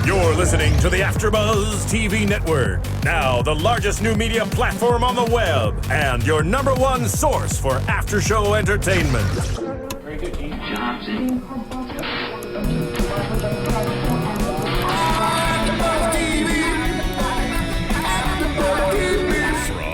You're listening to the AfterBuzz TV network, now the largest new media platform on the web, and your number one source for after-show entertainment. Very good, Jenna Johnson.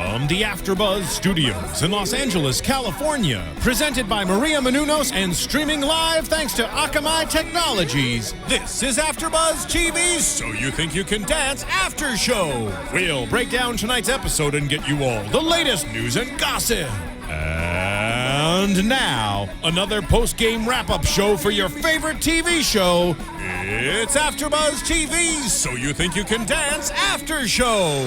From the AfterBuzz Studios in Los Angeles, California, presented by Maria Menounos and streaming live thanks to Akamai Technologies. This is AfterBuzz TV's So You Think You Can Dance After Show. We'll break down tonight's episode and get you all the latest news and gossip. And now, another post-game wrap-up show for your favorite TV show. It's AfterBuzz TV's So You Think You Can Dance After Show.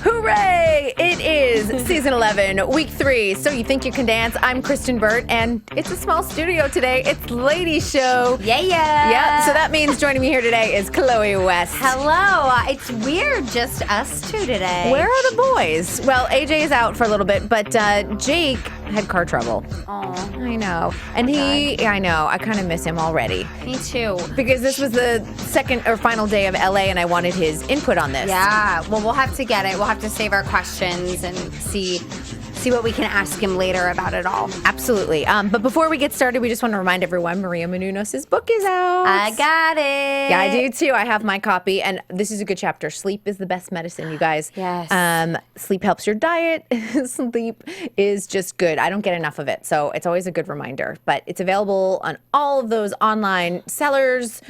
Hooray! It is season 11, week 3. So You Think You Can Dance. I'm Kristyn Burtt, and it's a small studio today. It's Ladies Show. Yeah. Yeah, so that means joining me here today is Chloe West. Hello. It's weird, just us two today. Where are the boys? Well, AJ is out for a little bit, but Jake had car trouble. Oh, I know. And I know, I kind of miss him already. me too. Because this was the second or final day of LA, and I wanted his input on this. Yeah. Well, we'll have to get it. We'll have to save our questions and see what we can ask him later about it all. Absolutely. But before we get started, we just want to remind everyone Maria Menounos' book is out. I got it. Yeah, I do too. I have my copy, and this is a good chapter. Sleep is the best medicine, you guys. Yes. Sleep helps your diet. Sleep is just good. I don't get enough of it, so it's always a good reminder. But it's available on all of those online sellers,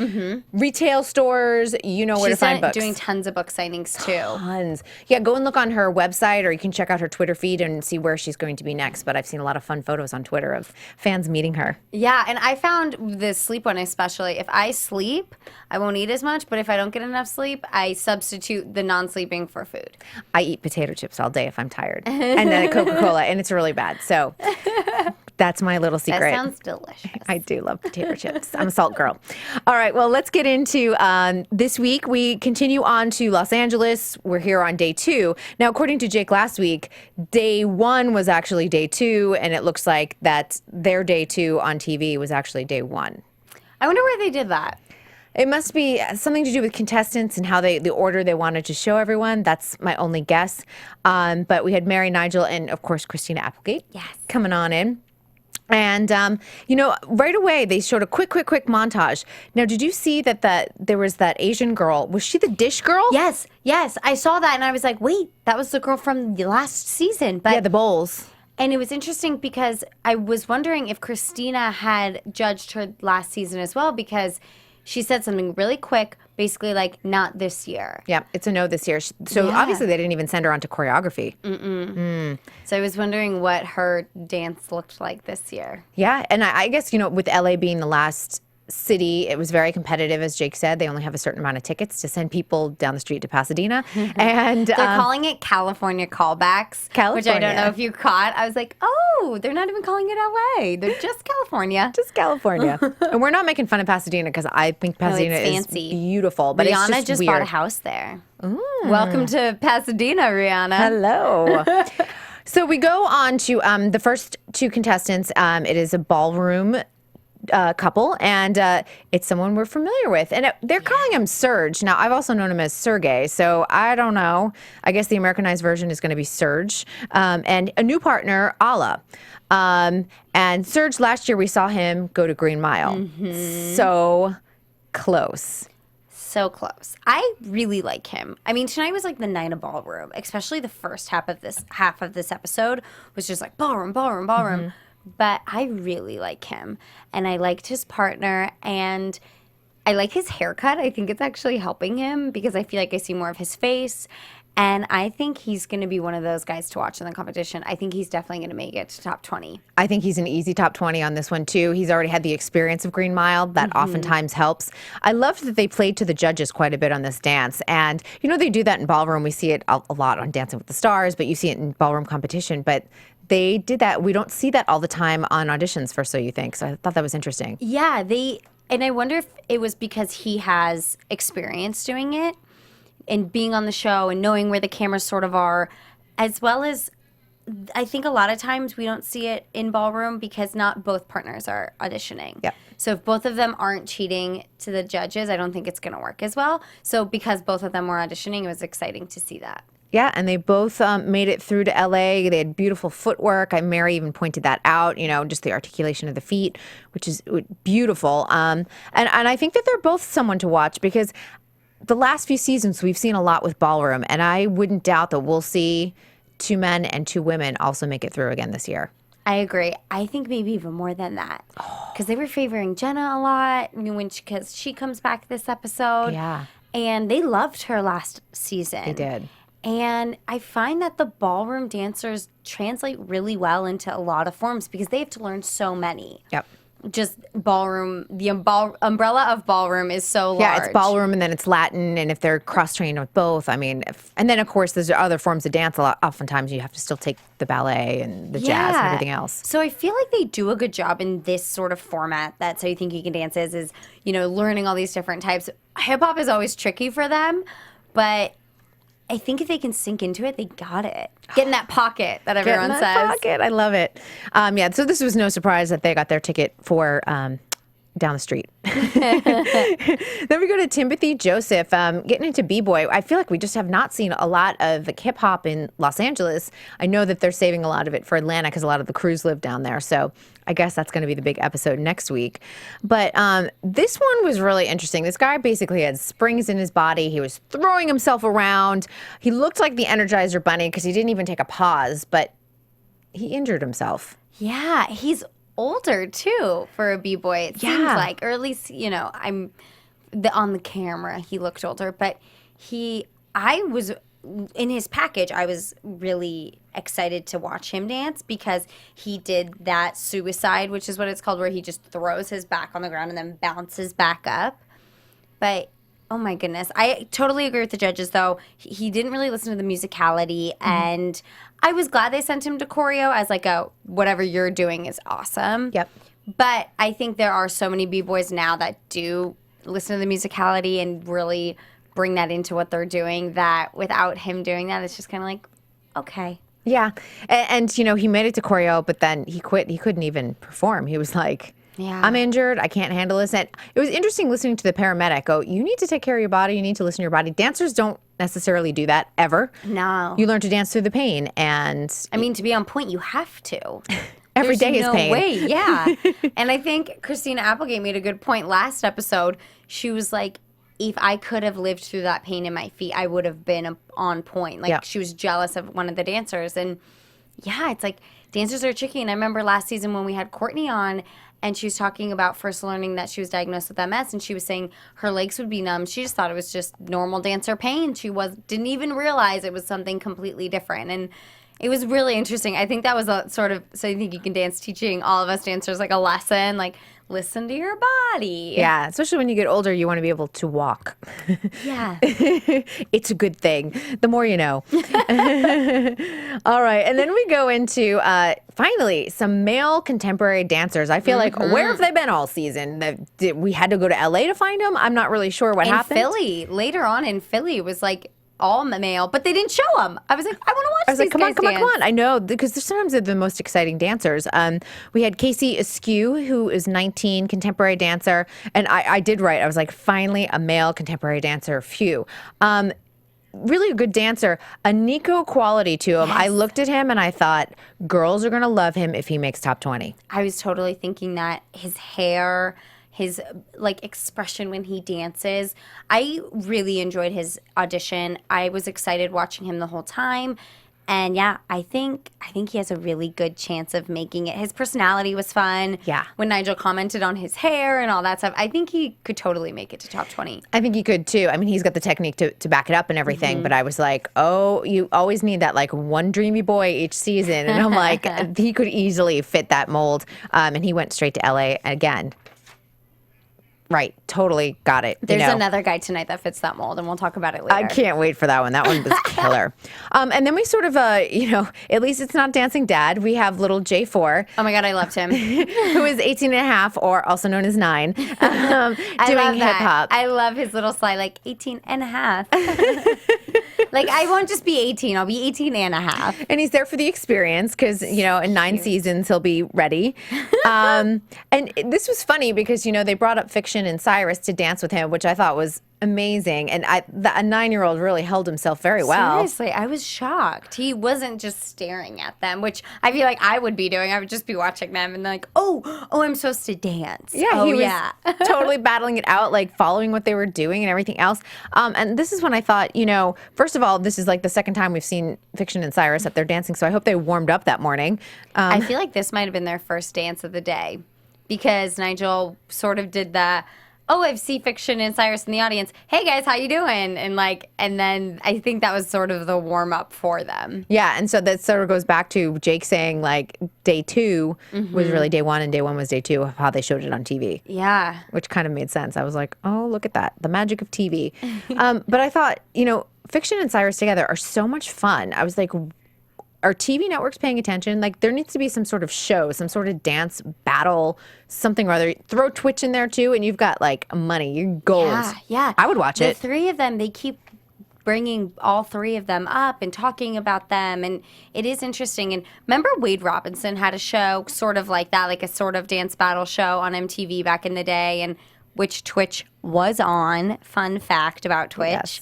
retail stores. You know where to find books. She's doing tons of book signings too. Tons. Yeah, go and look on her website, or you can check out her Twitter feed and see where she's going to be next. But I've seen a lot of fun photos on Twitter of fans meeting her. Yeah, and I found the sleep one especially. If I sleep, I won't eat as much, but if I don't get enough sleep, I substitute the non-sleeping for food. I eat potato chips all day if I'm tired, and then a Coca-Cola, and it's really bad. So that's my little secret. That sounds delicious. I do love potato chips. I'm a salt girl. All right, well, let's get into this week. We continue on to Los Angeles. We're here on day 2. Now, according to Jake last week, day 1 was actually day 2, and it looks like that their day 2 on TV was actually day 1. I wonder where they did that. It must be something to do with contestants and how the order they wanted to show everyone. That's my only guess. But we had Mary Nigel and, of course, Christina Applegate coming on in. And, right away, they showed a quick montage. Now, did you see that there was that Asian girl? Was she the dish girl? Yes. I saw that, and I was like, wait, that was the girl from the last season. But Yeah, the bowls. And it was interesting because I was wondering if Christina had judged her last season as well, because she said something really quick, basically like, not this year. Yeah, it's a no this year. So obviously they didn't even send her on to choreography. So I was wondering what her dance looked like this year. Yeah, and I guess, with LA being the last city, it was very competitive, as Jake said. They only have a certain amount of tickets to send people down the street to Pasadena. And They're calling it California callbacks, which I don't know if you caught. I was like, oh, they're not even calling it LA. They're just California. Just California. And we're not making fun of Pasadena because I think Pasadena is fancy. Beautiful. But Rihanna it's just weird. bought a house there. Welcome to Pasadena, Rihanna. Hello. So we go on to the first 2 contestants. It is a ballroom couple, and it's someone we're familiar with. And they're calling him Serge. Now, I've also known him as Sergey, so I don't know. I guess the Americanized version is going to be Serge. And a new partner, Ala. And Serge, last year we saw him go to Green Mile. So close. So close. I really like him. I mean, tonight was like the night of Ballroom, especially the first half of this episode was just like ballroom. But I really like him, and I liked his partner, and I like his haircut. I think it's actually helping him because I feel like I see more of his face, and I think he's going to be one of those guys to watch in the competition. I think he's definitely going to make it to top 20. I think he's an easy top 20 on this one, too. He's already had the experience of Green Mile. That oftentimes helps. I loved that they played to the judges quite a bit on this dance. And, they do that in Ballroom. We see it a lot on Dancing with the Stars, but you see it in Ballroom competition. But they did that. We don't see that all the time on auditions for So You Think. So I thought that was interesting. Yeah, and I wonder if it was because he has experience doing it and being on the show and knowing where the cameras sort of are, as well as I think a lot of times we don't see it in Ballroom because not both partners are auditioning. Yep. So if both of them aren't cheating to the judges, I don't think it's going to work as well. So because both of them were auditioning, it was exciting to see that. Yeah, and they both made it through to LA. They had beautiful footwork. Mary even pointed that out, just the articulation of the feet, which is beautiful. And I think that they're both someone to watch because the last few seasons we've seen a lot with Ballroom, and I wouldn't doubt that we'll see 2 men and 2 women also make it through again this year. I agree. I think maybe even more than that. Because they were favoring Jenna a lot because she comes back this episode. Yeah. And they loved her last season. They did. And I find that the ballroom dancers translate really well into a lot of forms because they have to learn so many. Yep. Just ballroom, the umbrella of ballroom is so large. Yeah, it's ballroom and then it's Latin, and if they're cross-trained with both, and then of course there's other forms of dance. Oftentimes you have to still take the ballet and the jazz and everything else. So I feel like they do a good job in this sort of format. That's how you think you can dance is learning all these different types. Hip hop is always tricky for them, but I think if they can sink into it, they got it. Get in that pocket that everyone says. Pocket. I love it. So this was no surprise that they got their ticket for down the street. Then we go to Timothy Joseph, getting into B-Boy. I feel like we just have not seen a lot of hip hop in Los Angeles. I know that they're saving a lot of it for Atlanta because a lot of the crews live down there. So I guess that's going to be the big episode next week. But this one was really interesting. This guy basically had springs in his body. He was throwing himself around. He looked like the Energizer Bunny because he didn't even take a pause, but he injured himself. Yeah, he's older too for a B-boy. It seems like, or at least on the camera he looked older, but I was in his package. I was really excited to watch him dance because he did that suicide, which is what it's called, where he just throws his back on the ground and then bounces back up. But oh my goodness, I totally agree with the judges though. He didn't really listen to the musicality, and I was glad they sent him to choreo as like whatever you're doing is awesome. Yep. But I think there are so many B-boys now that do listen to the musicality and really bring that into what they're doing, that without him doing that, it's just kind of like, okay. Yeah. And he made it to choreo, but then he quit. He couldn't even perform. He was like, I'm injured. I can't handle this. And it was interesting listening to the paramedic go, you need to take care of your body. You need to listen to your body. Dancers don't necessarily do that ever. No. You learn to dance through the pain. And to be on point, you have to. Every day is no pain. Way. Yeah. And I think Christina Applegate made a good point last episode. She was like, if I could have lived through that pain in my feet, I would have been on point. Like, she was jealous of one of the dancers. And yeah, it's like dancers are tricky. And I remember last season when we had Courtney on, and she was talking about first learning that she was diagnosed with MS, and she was saying her legs would be numb. She just thought it was just normal dancer pain. She didn't even realize it was something completely different. And it was really interesting. I think that was a sort of So You Think You Can Dance teaching all of us dancers like a lesson, like listen to your body. Yeah, especially when you get older, you want to be able to walk. Yeah. It's a good thing. The more you know. All right. And then we go into, finally, some male contemporary dancers. I feel like, where have they been all season? We had to go to LA to find them? I'm not really sure what happened. Philly. Later on in Philly, it was like all male, but they didn't show them. I was like, I want to watch these guys dance. Come on. I know, because sometimes they're the most exciting dancers. We had Casey Askew, who is 19, contemporary dancer. And I did write, I was like, finally a male contemporary dancer. Phew. Really a good dancer. A Nico quality to him. Yes. I looked at him and I thought, girls are going to love him if he makes top 20. I was totally thinking that. His hair, his expression when he dances. I really enjoyed his audition. I was excited watching him the whole time. And yeah, I think he has a really good chance of making it. His personality was fun. Yeah. When Nigel commented on his hair and all that stuff, I think he could totally make it to top 20. I think he could too. I mean, he's got the technique to back it up and everything. But I was like, oh, you always need that one dreamy boy each season. And I'm like, he could easily fit that mold. And he went straight to LA again. Right, totally got it. There's another guy tonight that fits that mold, and we'll talk about it later. I can't wait for that one. That one was killer. And then we sort of, at least it's not Dancing Dad. We have little J4. Oh my God, I loved him. Who is 18 and a half, or also known as 9, doing hip hop. I love his little slide, 18 and a half. Like, I won't just be 18. I'll be 18 and a half. And he's there for the experience because, in 9 seasons, he'll be ready. And this was funny because, they brought up Fiction and Cyrus to dance with him, which I thought was amazing. And a 9-year-old really held himself very well. Seriously, I was shocked. He wasn't just staring at them, which I feel like I would be doing. I would just be watching them and like, oh, I'm supposed to dance. Yeah, he was totally battling it out, like following what they were doing and everything else. And this is when I thought, first of all, this is like the second time we've seen Fiction and Cyrus up there dancing, so I hope they warmed up that morning. I feel like this might have been their first dance of the day because Nigel sort of did the, I see Fiction and Cyrus in the audience. Hey guys, how you doing? And then I think that was sort of the warm up for them. Yeah, and so that sort of goes back to Jake saying like day 2 was really day 1 and day 1 was day 2 of how they showed it on TV. Yeah. Which kind of made sense. I was like, oh, look at that. The magic of TV. But I thought, Fiction and Cyrus together are so much fun. I was like, are TV networks paying attention? Like, there needs to be some sort of show, some sort of dance battle, something or other. Throw Twitch in there too, and you've got like money, your goals. Yeah. I would watch it. The 3 of them, they keep bringing all 3 of them up and talking about them, and it is interesting. And remember Wade Robinson had a show sort of like that, like a sort of dance battle show on MTV back in the day, and which Twitch was on. Fun fact about Twitch. Yes.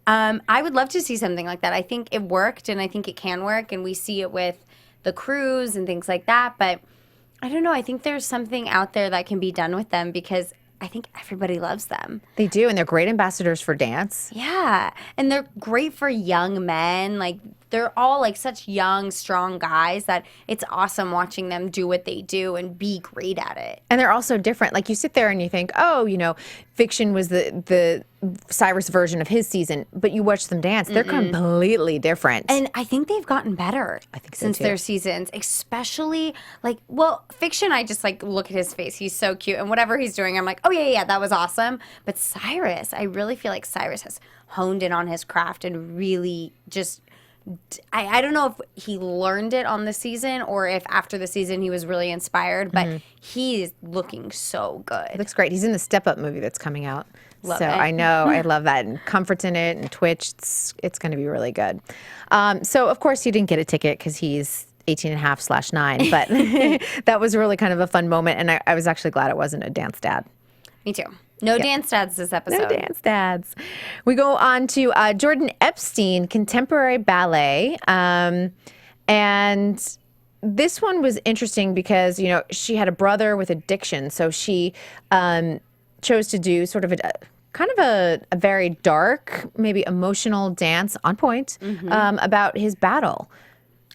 I would love to see something like that. I think it worked, and I think it can work, and we see it with the crews and things like that. But I don't know. I think there's something out there that can be done with them because I think everybody loves them. They do, and they're great ambassadors for dance. Yeah, and they're great for young men. Like, they're all like such young, strong guys that it's awesome watching them do what they do and be great at it. And they're also different. Like, you sit there and you think, Fiction was the Cyrus version of his season, but you watch them dance. They're completely different. And I think they've gotten better since their seasons, especially Fiction, I just like look at his face. He's so cute. And whatever he's doing, I'm like, oh, yeah, that was awesome. But Cyrus, I really feel like Cyrus has honed in on his craft and really just I don't know if he learned it on the season or if after the season he was really inspired, but he is looking so good. It looks great. He's in the Step Up movie that's coming out. Love so it. I know. I love that. And Comfort's in it and Twitch. It's going to be really good. So, of course, he didn't get a ticket because he's 18.5/9, but that was really kind of a fun moment. And I was actually glad it wasn't a dance dad. Me too. No dance dads this episode. No dance dads. We go on to Jordan Epstein, contemporary ballet. And this one was interesting because, she had a brother with addiction. So she chose to do sort of a very dark, maybe emotional dance on point about his battle.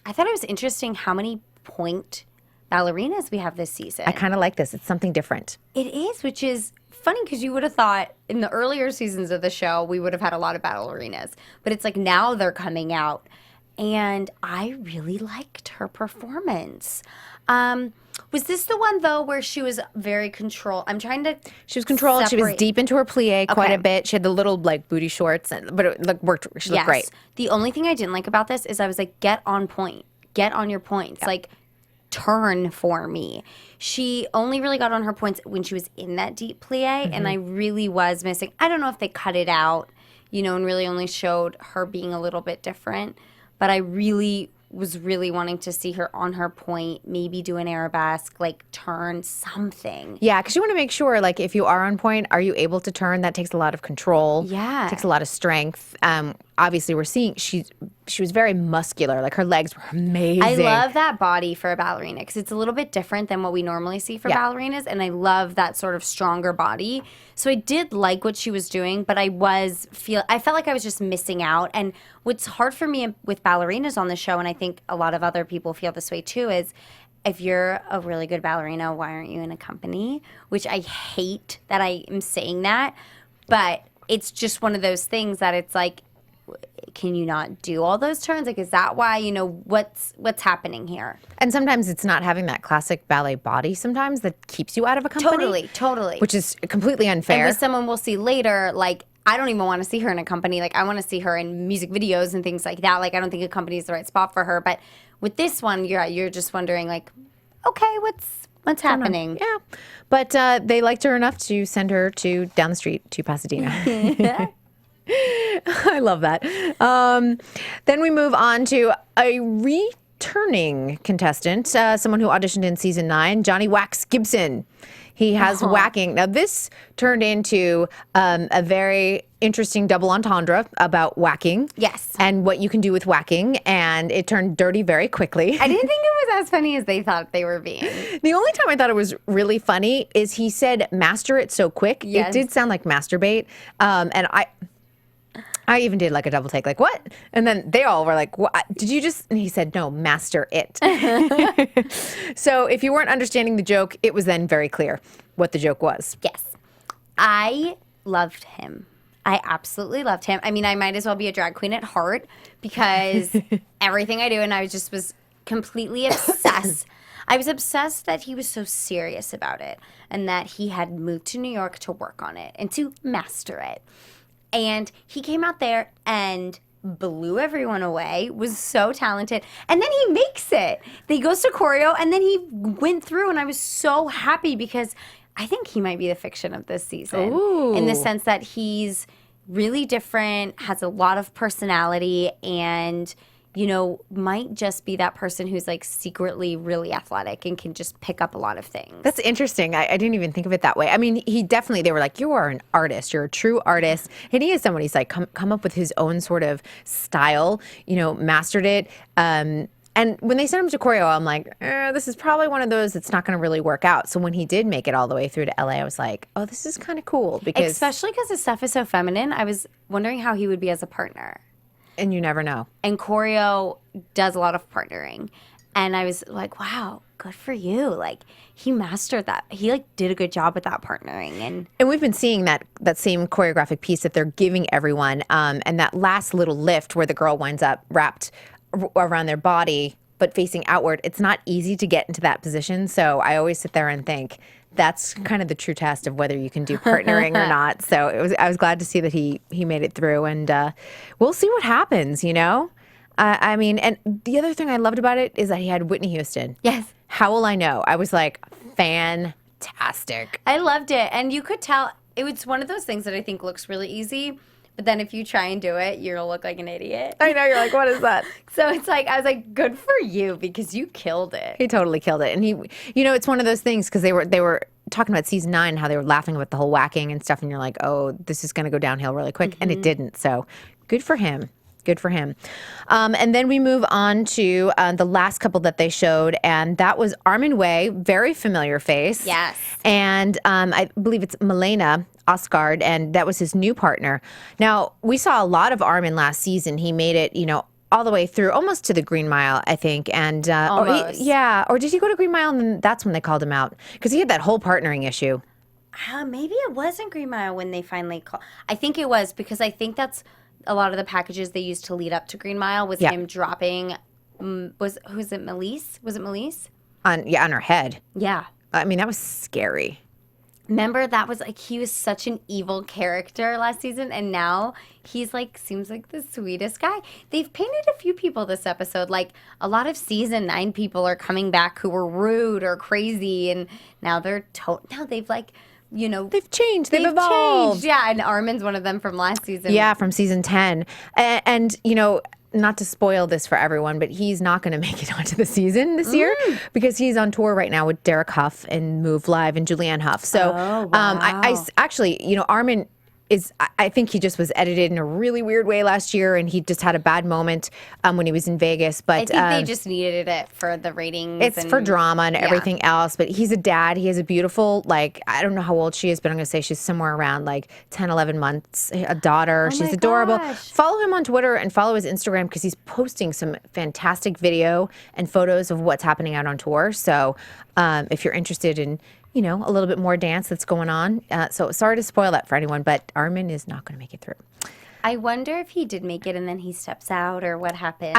I thought it was interesting how many point ballerinas we have this season. I kind of like this. It's something different. It is, which is funny because you would have thought in the earlier seasons of the show we would have had a lot of ballerinas, but it's like now they're coming out, and I really liked her performance. Was this the one though where she was very controlled? I'm trying to. She was controlled. She was separate. deep into her plie quite a bit. She had the little booty shorts, but it worked. She looked great. The only thing I didn't like about this is I was like, get on point, get on your points, like turn for me. She only really got on her points when she was in that deep plie, and I really was missing. I don't know if they cut it out, and really only showed her being a little bit different, but I really was really wanting to see her on her point, maybe do an arabesque, like turn something. Yeah, because you want to make sure, like, if you are on point, are you able to turn? That takes a lot of control. Yeah. It takes a lot of strength. Obviously, we're seeing she was very muscular. Like, her legs were amazing. I love that body for a ballerina because it's a little bit different than what we normally see for ballerinas, and I love that sort of stronger body. So I did like what she was doing, but I felt like I was just missing out. And what's hard for me with ballerinas on the show, and I think a lot of other people feel this way too, is if you're a really good ballerina, why aren't you in a company? Which I hate that I am saying that, but it's just one of those things that it's like, can you not do all those turns? Like, is that why, what's happening here? And sometimes it's not having that classic ballet body sometimes that keeps you out of a company. Totally. Which is completely unfair. And with someone we'll see later, like, I don't even want to see her in a company. Like, I want to see her in music videos and things like that. Like, I don't think a company is the right spot for her. But with this one, you're just wondering, like, okay, what's happening? Yeah. But they liked her enough to send her down the street to Pasadena. I love that. Then we move on to a returning contestant, someone who auditioned in season 9, Johnny Wax Gibson. He has whacking. Now, this turned into a very interesting double entendre about whacking. Yes. And what you can do with whacking. And it turned dirty very quickly. I didn't think it was as funny as they thought they were being. The only time I thought it was really funny is he said, master it so quick. Yes. It did sound like masturbate. And I even did like a double take, like, what? And then they all were like, what? Did you just? And he said, no, master it. So if you weren't understanding the joke, it was then very clear what the joke was. Yes. I loved him. I absolutely loved him. I mean, I might as well be a drag queen at heart because everything I do, and I was completely obsessed. I was obsessed that he was so serious about it and that he had moved to New York to work on it and to master it. And he came out there and blew everyone away, was so talented. And then he makes it. He goes to choreo, and then he went through, and I was so happy because I think he might be the fiction of this season. Ooh. In the sense that he's really different, has a lot of personality, and might just be that person who's like secretly really athletic and can just pick up a lot of things. That's interesting. I didn't even think of it that way. I mean, they were like, you are an artist. You're a true artist. And he is someone who's like come up with his own sort of style, mastered it. And when they sent him to choreo, I'm like, this is probably one of those that's not going to really work out. So when he did make it all the way through to LA, I was like, oh, this is kind of cool. Especially because his stuff is so feminine. I was wondering how he would be as a partner. And you never know. And choreo does a lot of partnering. And I was like, wow, good for you. Like, he mastered that. He, did a good job with that partnering. And we've been seeing that same choreographic piece that they're giving everyone. And that last little lift where the girl winds up wrapped around their body but facing outward. It's not easy to get into that position. So I always sit there and think, that's kind of the true test of whether you can do partnering or not. So I was glad to see that he made it through, and we'll see what happens, I mean, and the other thing I loved about it is that he had Whitney Houston. Yes. How will I know? I was like, fantastic. I loved it. And you could tell it was one of those things that I think looks really easy. But then if you try and do it, you'll look like an idiot. I know, you're like, what is that? So it's like, I was like, good for you because you killed it. He totally killed it. And he, it's one of those things because they were talking about season 9, how they were laughing about the whole whacking and stuff. And you're like, oh, this is going to go downhill really quick. And it didn't. So good for him. Good for him. And then we move on to the last couple that they showed, and that was Armen Way, very familiar face. Yes. And I believe it's Milena Osgard, and that was his new partner. Now, we saw a lot of Armen last season. He made it, all the way through, almost to the Green Mile, I think. And almost. Or did he go to Green Mile, and then that's when they called him out? Because he had that whole partnering issue. Maybe it wasn't Green Mile when they finally called. I think it was because I think that's a lot of the packages they used to lead up to Green Mile was him dropping. Was it Melise? Was it Melise? On her head. Yeah. I mean, that was scary. Remember, that was like, he was such an evil character last season, and now he's like, seems like the sweetest guy. They've painted a few people this episode. Like, a lot of season 9 people are coming back who were rude or crazy, and now they're now they've like, they've changed. They've evolved. Changed. Yeah, and Armen's one of them from last season. Yeah, from season 10. And not to spoil this for everyone, but he's not going to make it onto the season this year because he's on tour right now with Derek Huff and Move Live and Julianne Hough. So I actually, Armen I think he just was edited in a really weird way last year, and he just had a bad moment when he was in Vegas. But I think they just needed it for the ratings. It's for drama and everything else. But he's a dad. He has a beautiful, I don't know how old she is, but I'm going to say she's somewhere around 10, 11 months, a daughter. She's adorable. Gosh. Follow him on Twitter and follow his Instagram because he's posting some fantastic video and photos of what's happening out on tour. So if you're interested in a little bit more dance that's going on. So sorry to spoil that for anyone, but Armen is not going to make it through. I wonder if he did make it and then he steps out or what happens.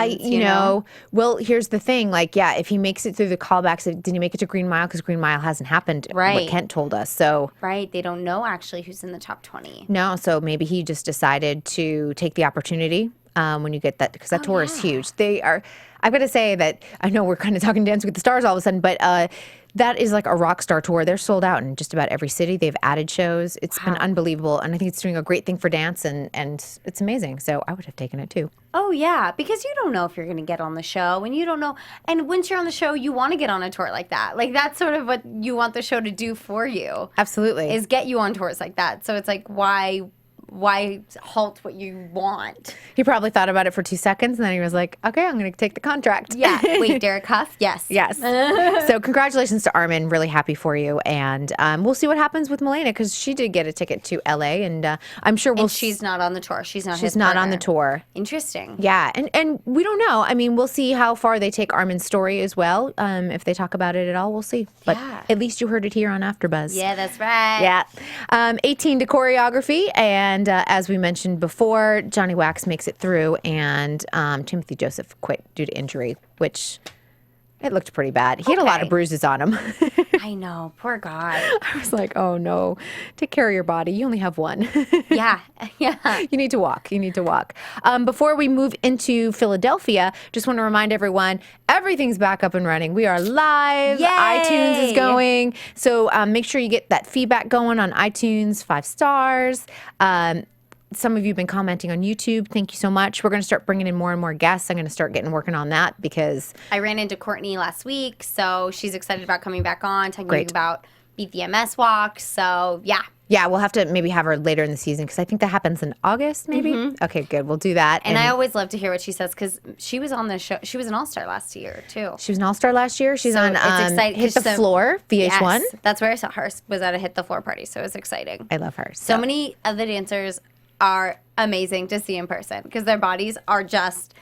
Well, here's the thing. If he makes it through the callbacks, did he make it to Green Mile? Because Green Mile hasn't happened. Right. What Kent told us. So right. They don't know actually who's in the top 20. No. So maybe he just decided to take the opportunity when you get that, because that tour is huge. They are, I've got to say that, I know we're kind of talking Dancing with the Stars all of a sudden, but that is like a rock star tour. They're sold out in just about every city. They've added shows. It's been unbelievable. And I think it's doing a great thing for dance, and it's amazing. So I would have taken it too. Oh, yeah, because you don't know if you're going to get on the show, and you don't know. And once you're on the show, you want to get on a tour like that. Like, that's sort of what you want the show to do for you. Absolutely. Is get you on tours like that. So it's like, why halt what you want? He probably thought about it for 2 seconds, and then he was like, okay, I'm going to take the contract. Yeah. Wait, Derek Huff? Yes. Yes. So congratulations to Armen. Really happy for you. And we'll see what happens with Milena, because she did get a ticket to LA, and I'm sure we'll. And she's not on the tour. She's not. She's not on the tour. Interesting. Yeah, and we don't know. I mean, we'll see how far they take Armen's story as well. If they talk about it at all, we'll see. But at least you heard it here on AfterBuzz. Yeah, that's right. Yeah. 18 to choreography, and as we mentioned before, Johnny Wax makes it through, and Timothy Joseph quit due to injury, which it looked pretty bad. He had a lot of bruises on him. I know, poor guy. I was like, oh no, take care of your body. You only have one. Yeah. You need to walk. You need to walk. Before we move into Philadelphia, just want to remind everyone, everything's back up and running. We are live. Yay! iTunes is going. So make sure you get that feedback going on iTunes, 5 stars. Some of you have been commenting on YouTube. Thank you so much. We're going to start bringing in more and more guests. I'm going to start working on that, because I ran into Courtney last week, so she's excited about coming back on, talking about Beat the MS Walk. So, yeah. Yeah, we'll have to maybe have her later in the season, because I think that happens in August, maybe. Okay, good. We'll do that. And I always love to hear what she says, because she was on the show. She was an all-star last year, too. She was an all-star last year. She's on Hit the Floor, VH1. Yes, that's where I saw her, was at a Hit the Floor party, so it was exciting. I love her. So many of the dancers are amazing to see in person, because their bodies are just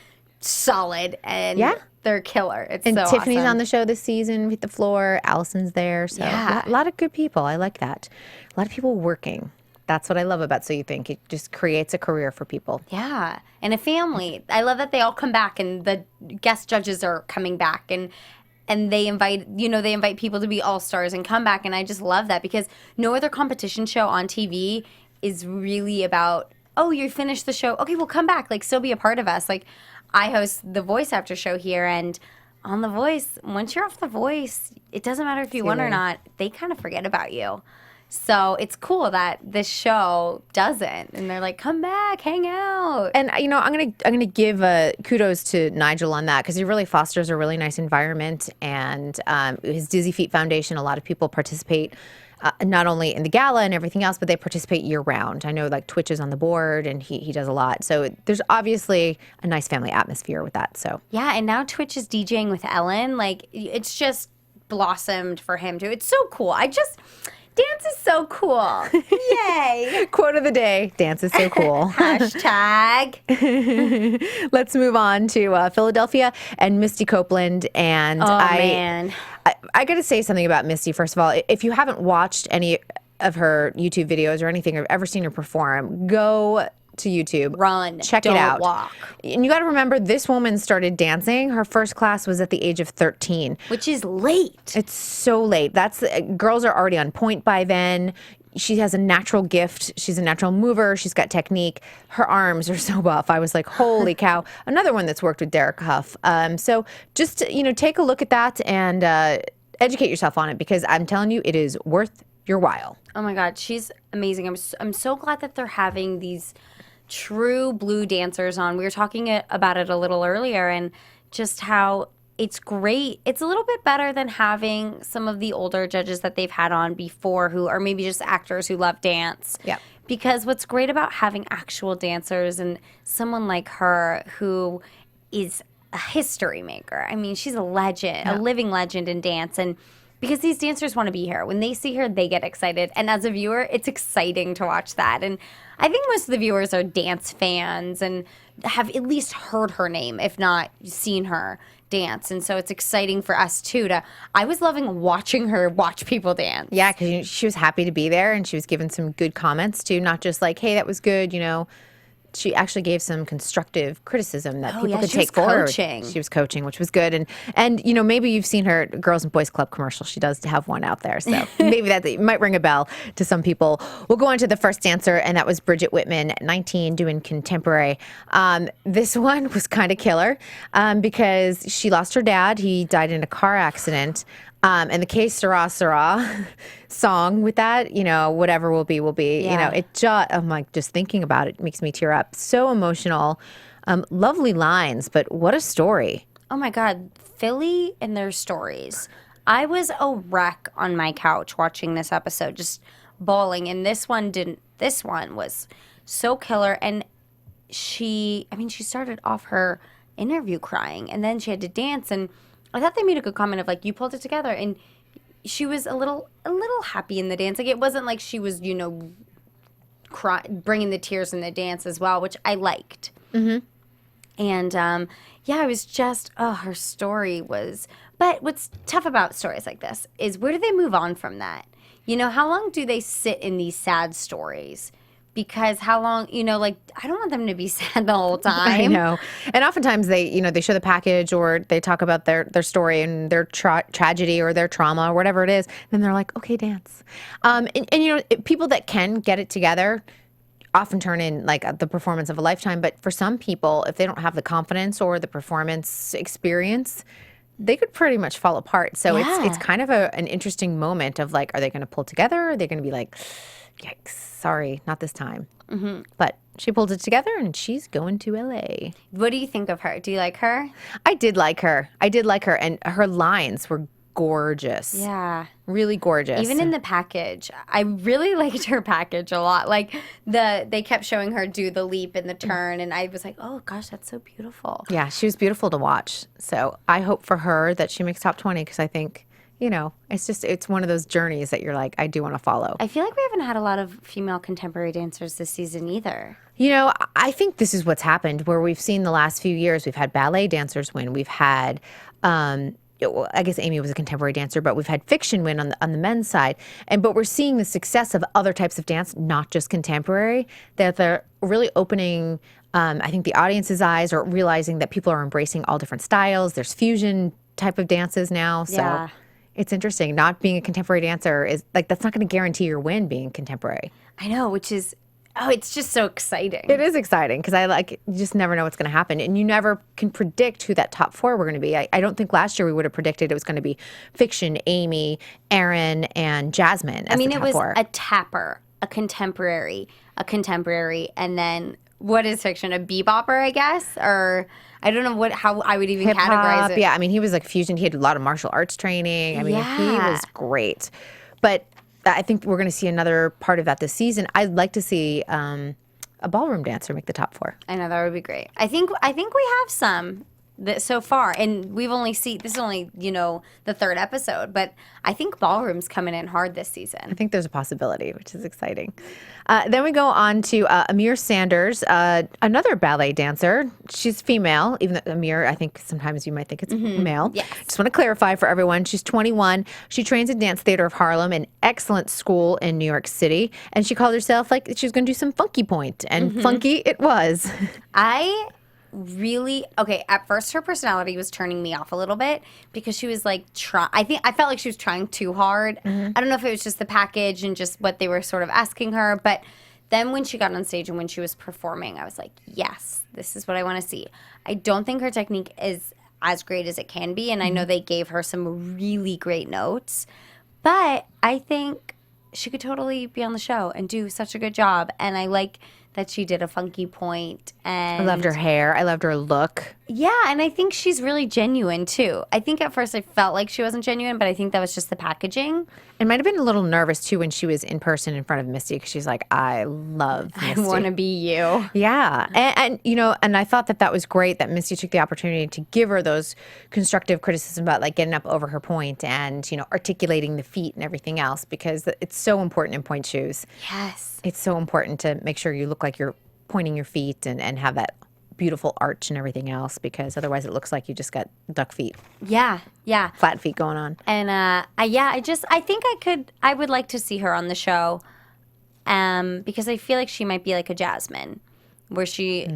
solid, and they're killer. It's and so Tiffany's awesome. on the show this season with the floor. Allison's there. So a lot of good people. I like that. A lot of people working. That's what I love about So You Think. It just creates a career for people. Yeah, and a family. I love that they all come back, and the guest judges are coming back, and they invite people to be all-stars and come back, and I just love that, because no other competition show on TV is really about, oh, you finished the show, okay, well, come back, like, still be a part of us. Like, I host the Voice After show here, and on The Voice, once you're off The Voice, it doesn't matter if you won or not, they kind of forget about you. So it's cool that this show doesn't, and they're like, come back, hang out. And I'm gonna give kudos to Nigel on that, because he really fosters a really nice environment, and his Dizzy Feet Foundation, a lot of people participate. Not only in the gala and everything else, but they participate year round. I know, like, Twitch is on the board, and he does a lot. So there's obviously a nice family atmosphere with that. So yeah, and now Twitch is DJing with Ellen. Like, it's just blossomed for him too. It's so cool. Dance is so cool. Yay. Quote of the day, dance is so cool. Hashtag. Let's move on to Philadelphia and Misty Copeland. And man. I got to say something about Misty, first of all. If you haven't watched any of her YouTube videos or anything, or ever seen her perform, go to YouTube. Run. Check Don't it out. Walk. And you got to remember, this woman started dancing. Her first class was at the age of 13. Which is late. It's so late. Girls are already on point by then. She has a natural gift. She's a natural mover. She's got technique. Her arms are so buff. I was like, holy cow. Another one that's worked with Derek Huff. So just, take a look at that and educate yourself on it, because I'm telling you, it is worth your while. Oh my God, she's amazing. I'm so glad that they're having these true blue dancers on. We were talking about it a little earlier, and just how it's great. It's a little bit better than having some of the older judges that they've had on before, who are maybe just actors who love dance. Yeah. Because what's great about having actual dancers, and someone like her who is a history maker. I mean, she's a legend, a living legend in dance. And because these dancers want to be here. When they see her, they get excited. And as a viewer, it's exciting to watch that. And I think most of the viewers are dance fans and have at least heard her name, if not seen her dance. And so it's exciting for us, too. I was loving watching her watch people dance. Yeah, because she was happy to be there, and she was giving some good comments, too. Not just like, hey, that was good, she actually gave some constructive criticism that people could she was take forward. coaching. She was coaching, which was good. And you know, maybe you've seen her Girls and Boys Club commercial. She does have one out there. So maybe that might ring a bell to some people. We'll go on to the first dancer, and that was Bridget Whitmann, 19, doing contemporary. This one was kind of killer because she lost her dad. He died in a car accident. And the Que Sera Sera song with that, you know, whatever will be, will be. Yeah. You know, it just, I'm like, just thinking about it makes me tear up. So emotional. Lovely lines, but what a story. Oh my God, Philly and their stories. I was a wreck on my couch watching this episode, just bawling. And this one didn't. This one was so killer. And she started off her interview crying, and then she had to dance. And I thought they made a good comment of like, you pulled it together, and she was a little happy in the dance. Like, it wasn't like she was, you know, bringing the tears in the dance as well, which I liked. Mm-hmm. And yeah, it was just, her story was. But what's tough about stories like this is, where do they move on from that? You know, how long do they sit in these sad stories? Because how long, you know, like, I don't want them to be sad the whole time. I know. And oftentimes they, you know, they show the package or they talk about their story and their tragedy or their trauma or whatever it is. Then they're like, okay, dance. And you know, people that can get it together often turn in like the performance of a lifetime. But for some people, if they don't have the confidence or the performance experience, they could pretty much fall apart. So it's kind of an interesting moment of like, are they going to pull together? Are they going to be like, yikes, sorry, not this time. Mm-hmm. But she pulled it together, and she's going to LA. What do you think of her? Do you like her? I did like her. And her lines were gorgeous. Yeah. Really gorgeous. Even in the package. I really liked her package a lot. Like, they kept showing her do the leap and the turn, and I was like, oh, gosh, that's so beautiful. Yeah, she was beautiful to watch. So I hope for her that she makes top 20, because I think, you know, it's one of those journeys that you're like, I do want to follow. I feel like we haven't had a lot of female contemporary dancers this season either. You know, I think this is what's happened, where we've seen the last few years, we've had ballet dancers win. We've had, I guess Amy was a contemporary dancer, but we've had fiction win on the men's side. But we're seeing the success of other types of dance, not just contemporary, that they're really opening, I think, the audience's eyes, or realizing that people are embracing all different styles. There's fusion type of dances now. So. Yeah. It's interesting. Not being a contemporary dancer is like, that's not going to guarantee your win being contemporary. I know, which is, it's just so exciting. It is exciting because you just never know what's going to happen. And you never can predict who that top four were going to be. I don't think last year we would have predicted it was going to be Fiction, Amy, Aaron, and Jasmine as the top it was four. a tapper, a contemporary, and then what is Fiction? A bebopper, I guess? Or I don't know how I would even categorize it. Yeah, I mean, he was like fusion. He had a lot of martial arts training. I mean, he was great. But I think we're going to see another part of that this season. I'd like to see a ballroom dancer make the top four. I know, that would be great. I think we have some so far, and we've only seen, this is only, you know, the third episode, but I think ballroom's coming in hard this season. I think there's a possibility, which is exciting. Then we go on to Amir Sanders, another ballet dancer. She's female, even though Amir, I think sometimes you might think it's male. Yes. Just want to clarify for everyone. She's 21. She trains at Dance Theater of Harlem, an excellent school in New York City. And she called herself like she was going to do some funky point. And funky it was. At first her personality was turning me off a little bit because she was like I felt like she was trying too hard. I don't know if it was just the package and just what they were sort of asking her, but then when she got on stage and when she was performing, I was like, yes, this is what I want to see. I don't think her technique is as great as it can be, and I know they gave her some really great notes, but I think she could totally be on the show and do such a good job, and I like that she did a funky point. And I loved her hair. I loved her look. Yeah, and I think she's really genuine, too. I think at first I felt like she wasn't genuine, but I think that was just the packaging. And might have been a little nervous, too, when she was in person in front of Misty, because she's like, I love Misty. I want to be you. Yeah. And, you know, and I thought that was great that Misty took the opportunity to give her those constructive criticism about, like, getting up over her point and, you know, articulating the feet and everything else, because it's so important in point shoes. Yes. It's so important to make sure you look like you're pointing your feet and have that beautiful arch and everything else, because otherwise it looks like you just got duck feet. Yeah, yeah. Flat feet going on. And I think I would like to see her on the show, because I feel like she might be like a Jasmine, where she,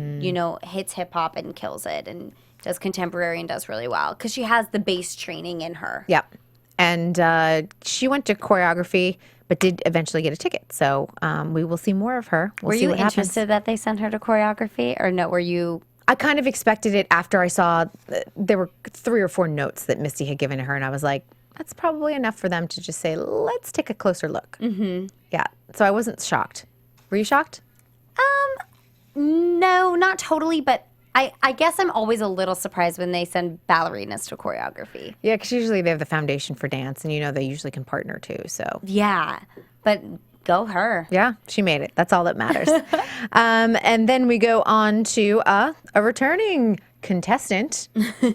hits hip hop and kills it and does contemporary and does really well because she has the bass training in her. Yep. And she went to choreography, but did eventually get a ticket. So we will see more of her. We'll Were see you what happens. interested that they sent her to choreography, or no? Were you? I kind of expected it after I saw there were 3 or 4 notes that Misty had given to her, and I was like, that's probably enough for them to just say, let's take a closer look. Mm-hmm. Yeah. So I wasn't shocked. Were you shocked? No, not totally, but I guess I'm always a little surprised when they send ballerinas to choreography. Yeah, because usually they have the foundation for dance, and they usually can partner too. So Yeah, but go her. yeah, she made it. That's all that matters. And then we go on to a returning contestant.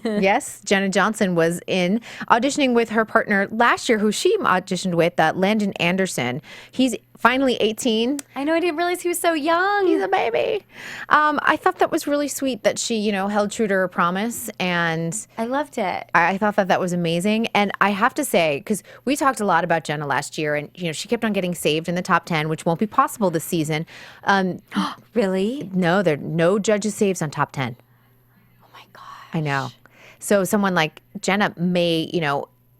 Yes, Jenna Johnson was in auditioning with her partner last year, who she auditioned with, Landon Anderson. He's finally 18. I know, I didn't realize he was so young. He's a baby. I thought that was really sweet that she, held true to her promise, and I loved it. I thought that was amazing. And I have to say, because we talked a lot about Jenna last year, and she kept on getting saved in the top 10, which won't be possible this season. Really? No, there are no judges saves on top 10. Oh my God. I know. So someone like Jenna may,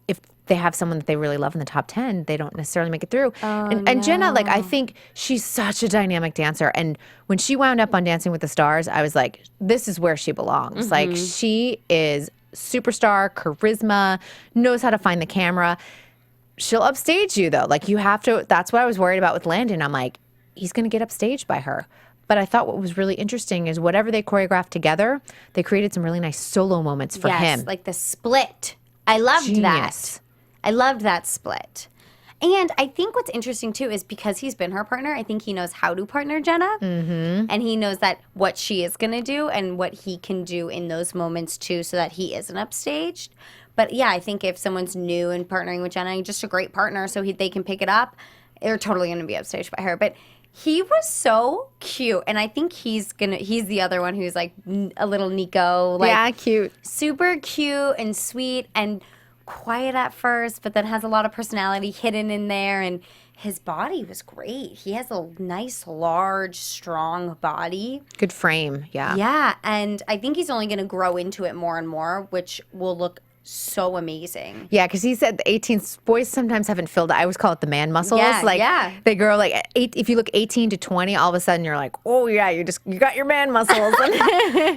if they have someone that they really love in the top 10, they don't necessarily make it through. And Jenna, I think she's such a dynamic dancer. And when she wound up on Dancing with the Stars, I was like, this is where she belongs. Like, she is superstar, charisma, knows how to find the camera. She'll upstage you, though. Like, you have to, that's what I was worried about with Landon. I'm like, he's going to get upstaged by her. But I thought what was really interesting is whatever they choreographed together, they created some really nice solo moments for him. Like the split. I loved Genius. that. I loved that split. And I think what's interesting too is because he's been her partner, I think he knows how to partner Jenna. Mm-hmm. And he knows that what she is going to do and what he can do in those moments too, so that he isn't upstaged. But yeah, I think if someone's new and partnering with Jenna, just a great partner so they can pick it up, they're totally going to be upstaged by her. But he was so cute, and I think he's the other one who's like a little Nico, like Yeah, cute. super cute and sweet and quiet at first, but then has a lot of personality hidden in there, and his body was great. He has a nice, large, strong body. Good frame, yeah. Yeah, and I think he's only going to grow into it more and more, which will look so amazing. Yeah, because he said the 18s boys sometimes haven't filled it. I always call it the man muscles. Yeah. They grow if you look 18 to 20, all of a sudden you're like, oh yeah, you got your man muscles.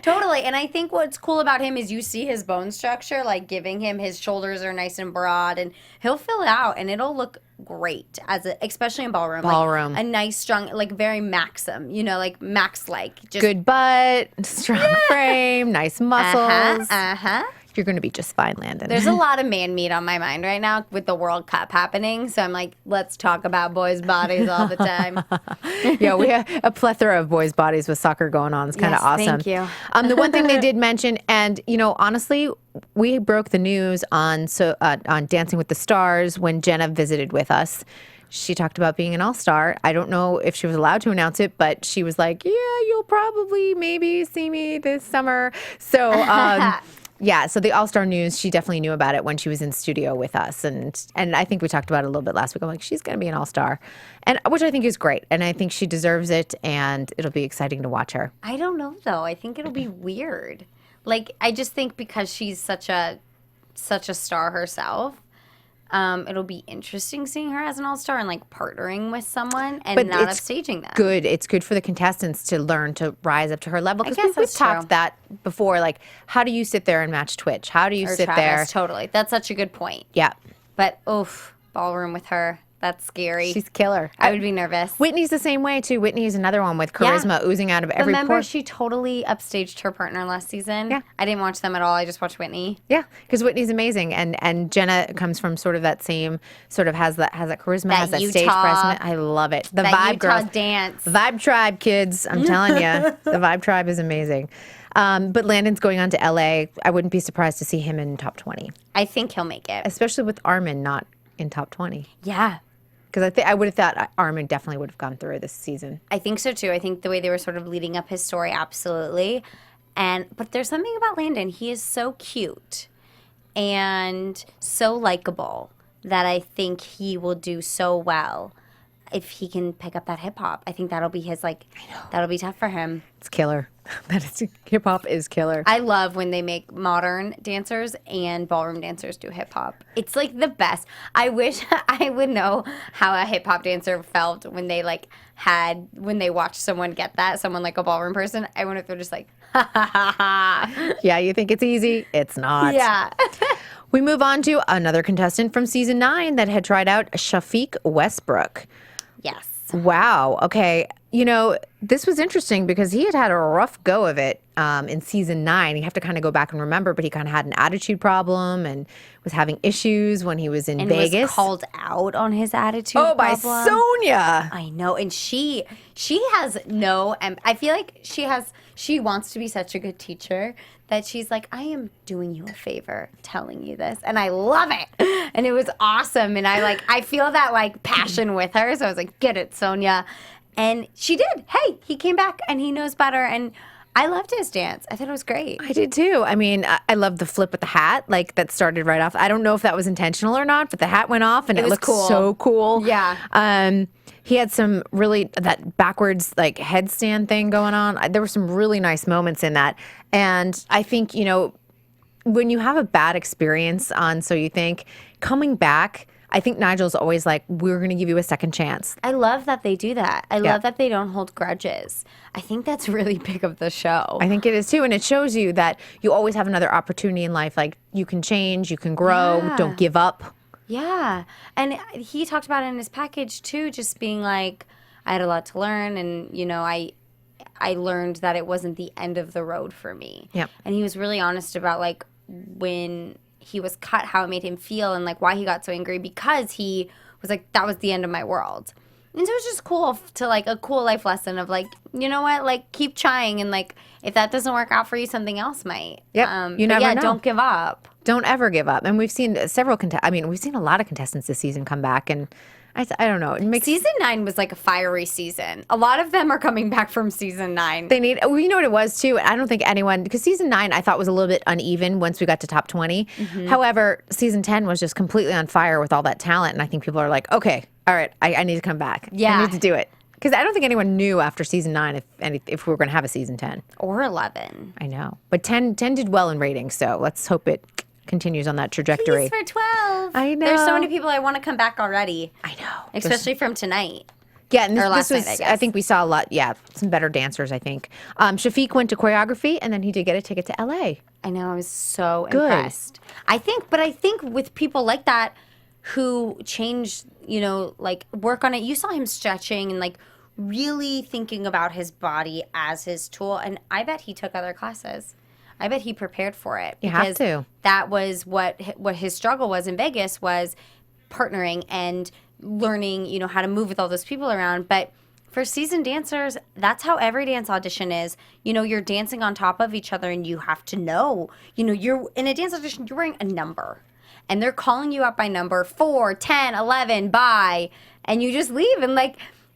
Totally. And I think what's cool about him is you see his bone structure, like giving him his shoulders are nice and broad, and he'll fill it out and it'll look great especially in ballroom. Ballroom. Like a nice, strong, like very Maxim, like Max-like. Just Good butt, strong frame, nice muscles. Uh-huh. You're going to be just fine, Landon. There's a lot of man meat on my mind right now with the World Cup happening. So I'm like, let's talk about boys' bodies all the time. Yeah, we have a plethora of boys' bodies with soccer going on. It's kind of Yes, awesome. thank you. The one thing they did mention, and honestly, we broke the news on Dancing with the Stars when Jenna visited with us. She talked about being an all-star. I don't know if she was allowed to announce it, but she was like, yeah, you'll probably maybe see me this summer. So yeah, so the All-Star news, she definitely knew about it when she was in studio with us. And I think we talked about it a little bit last week. I'm like, she's going to be an All-Star, and which I think is great. And I think she deserves it, and it'll be exciting to watch her. I don't know, though. I think it'll be weird. Like, I just think because she's such a star herself, it'll be interesting seeing her as an all-star and like partnering with someone and not upstaging them. Good. It's good for the contestants to learn to rise up to her level. Because we've talked that before. Like, how do you sit there and match Twitch? How do you sit there? Totally. That's such a good point. Yeah. But ballroom with her. That's scary. She's killer. I would be nervous. Whitney's the same way, too. Whitney is another one with charisma oozing out of every pore. Remember, she totally upstaged her partner last season? Yeah. I didn't watch them at all. I just watched Whitney. Yeah, because Whitney's amazing. And Jenna comes from sort of that same, sort of has that charisma, has that stage presence. I love it. The Vibe Utah Girls. dance. Vibe Tribe, kids. I'm telling you. The Vibe Tribe is amazing. But Landon's going on to LA. I wouldn't be surprised to see him in top 20. I think he'll make it. Especially with Armen not in top 20. Yeah. Because I would have thought Armen definitely would have gone through this season. I think so too. I think the way they were sort of leading up his story, absolutely. But there's something about Landon. He is so cute and so likable that I think he will do so well. if he can pick up that hip hop. I think that'll be his that'll be tough for him. It's killer. Hip hop is killer. I love when they make modern dancers and ballroom dancers do hip hop. It's like the best. I wish I would know how a hip hop dancer felt when they when they watched someone get that, someone like a ballroom person. I wonder if they're just like, ha ha ha ha. Yeah, you think it's easy? It's not. Yeah. We move on to another contestant from season 9 that had tried out, Shafik Westbrook. Yes. Wow. Okay. You know, this was interesting because he had a rough go of it in season 9. You have to kind of go back and remember, but he kind of had an attitude problem and was having issues when he was in Vegas. Was called out on his attitude by problem. Sonia. I know. And she has no, and I feel like she wants to be such a good teacher that she's like, I am doing you a favor telling you this. And I love it. And it was awesome. And I feel that passion with her. So I was like, get it, Sonia. And she did. Hey, he came back and he knows better. And I loved his dance. I thought it was great. I did too. I mean, I love the flip with the hat, that started right off. I don't know if that was intentional or not, but the hat went off and it looked cool. so cool. Yeah. He had some really, that backwards headstand thing going on. There were some really nice moments in that. And I think, when you have a bad experience on So You Think, coming back, I think Nigel's always like, we're going to give you a second chance. I love that they do that. I love that they don't hold grudges. I think that's really big of the show. I think it is too. And it shows you that you always have another opportunity in life. You can change, you can grow, don't give up. Yeah. And he talked about it in his package too, just being like, I had a lot to learn and, I learned that it wasn't the end of the road for me. Yep. And he was really honest about when he was cut, how it made him feel and why he got so angry because he was like, that was the end of my world. And so it was just cool to a cool life lesson of you know what, keep trying and if that doesn't work out for you, something else might. Yep. You never know. Don't give up. Don't ever give up. And we've seen we've seen a lot of contestants this season come back and I don't know. It makes Season 9 was a fiery season. A lot of them are coming back from season 9. They need, you know what it was too? I don't think anyone, because season 9 I thought was a little bit uneven once we got to top 20. Mm-hmm. However, season 10 was just completely on fire with all that talent. And I think people are like, okay, all right, I need to come back. Yeah. I need to do it. Because I don't think anyone knew after season 9 if we were going to have a season 10. Or 11. I know. But 10 did well in ratings, so let's hope it continues on that trajectory. Please for 12. I know. There's so many people I want to come back already. I know. Especially from tonight. Yeah, and last this was, night, I guess. I think we saw a lot, some better dancers, I think. Shafik went to choreography, and then he did get a ticket to LA. I know. I was so Good. impressed. I think with people like that who change, work on it. You saw him stretching and really thinking about his body as his tool. And I bet he took other classes. I bet he prepared for it. You have to. That was what his struggle was in Vegas, was partnering and learning, how to move with all those people around. But for seasoned dancers, that's how every dance audition is. You're dancing on top of each other and you have to know. You're in a dance audition, you're wearing a number. And they're calling you up by number 4, 10, 11, bye. And you just leave. And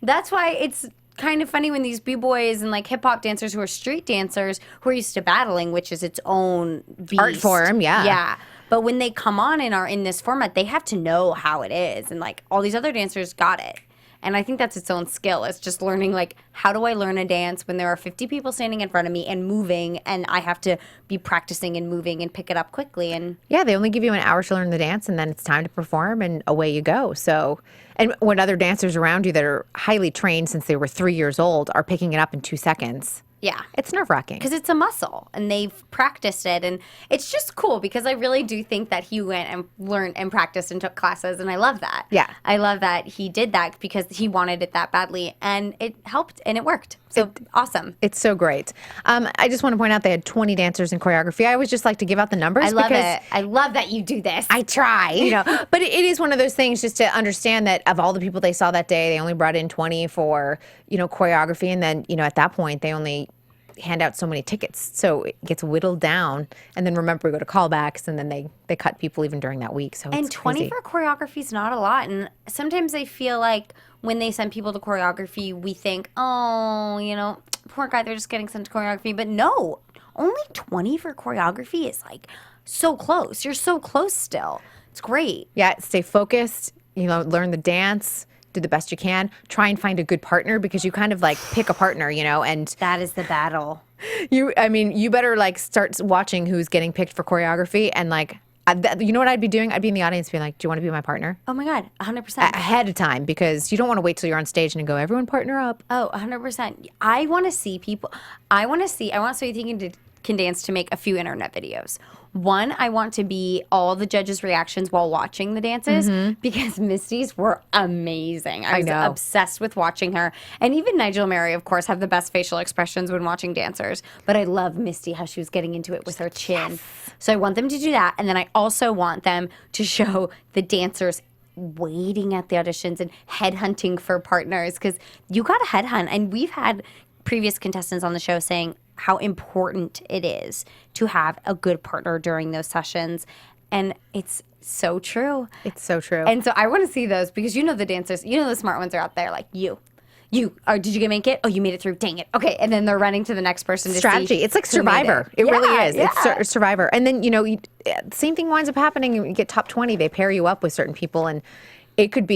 that's why it's kind of funny when these b-boys and hip-hop dancers who are street dancers who are used to battling, which is its own beast. Art form, yeah. Yeah. But when they come on and are in this format, they have to know how it is. And all these other dancers got it. And I think that's its own skill. It's just learning, how do I learn a dance when there are 50 people standing in front of me and moving, and I have to be practicing and moving and pick it up quickly. And yeah, they only give you an hour to learn the dance, and then it's time to perform, and away you go. So, and when other dancers around you that are highly trained since they were 3 years old are picking it up in 2 seconds. yeah. It's nerve-wracking. Because it's a muscle, and they've practiced it. And it's just cool because I really do think that he went and learned and practiced and took classes, and I love that. Yeah. I love that he did that because he wanted it that badly, and it helped, and it worked. So awesome. It's so great. I just want to point out they had 20 dancers in choreography. I always just like to give out the numbers. I love because it. I love that you do this. I try, you know. But it is one of those things just to understand that of all the people they saw that day, they only brought in 20 for, choreography. And then, at that point, they only hand out so many tickets. So it gets whittled down. And then remember, we go to callbacks, and then they cut people even during that week. So and it's 20 crazy. for choreography is not a lot. And sometimes I feel like when they send people to choreography, we think, oh, poor guy, they're just getting sent to choreography. But no, only 20 for choreography is like so close. You're so close still. It's great. Yeah, stay focused, learn the dance, do the best you can. Try and find a good partner because you kind of like pick a partner, and That is the battle. you better like start watching who's getting picked for choreography and like, you know what I'd be doing? I'd be in the audience being like, do you want to be my partner? Oh my God, 100%. Ahead of time, because you don't want to wait till you're on stage and go, everyone partner up. Oh, 100%. I want to see people. I want So You Think Can Dance to make a few internet videos. One, I want to be all the judges' reactions while watching the dances because Misty's were amazing. I was know. obsessed with watching her. And even Nigel and Mary, of course, have the best facial expressions when watching dancers. But I love Misty, how she was getting into it with her chin. Yes. So I want them to do that. And then I also want them to show the dancers waiting at the auditions and headhunting for partners because you got to headhunt. And we've had previous contestants on the show saying how important it is to have a good partner during those sessions. And it's so true. It's so true. And so I want to see those because the dancers, the smart ones are out there like you. Did you make it? Oh, you made it through. Dang it. Okay. And then they're running to the next person to strategy. see It's like who made Survivor. It really is. Yeah. It's Survivor. And then, same thing winds up happening. You get top 20. They pair you up with certain people and it could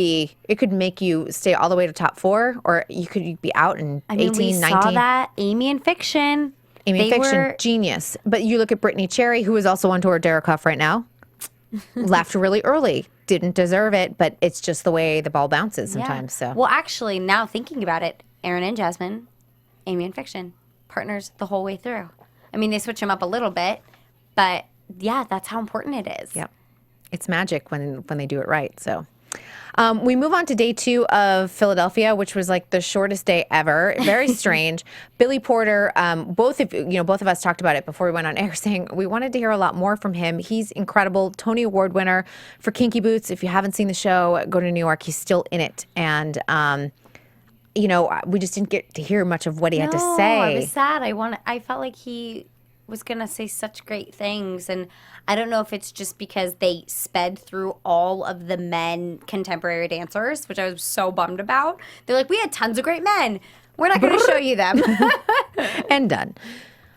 make you stay all the way to top 4 or you could be out in 18, we 19. saw that. Amy in Fiction. Genius. But you look at Brittany Cherry, who is also on tour with Derek Huff right now, left really early. Didn't deserve it, but it's just the way the ball bounces sometimes. So Well, actually, now thinking about it, Aaron and Jasmine, Amy in Fiction, partners the whole way through. I mean, they switch them up a little bit, but yeah, that's how important it is. Yep. It's magic when they do it right. So we move on to day 2 of Philadelphia, which was like the shortest day ever. Very strange. Billy Porter, both of us talked about it before we went on air, saying we wanted to hear a lot more from him. He's incredible. Tony Award winner for Kinky Boots. If you haven't seen the show, go to New York. He's still in it. And, we just didn't get to hear much of what he had to say. I was sad. I felt like he was going to say such great things. And I don't know if it's just because they sped through all of the men contemporary dancers, which I was so bummed about. They're like, we had tons of great men. We're not going to show you them. And done.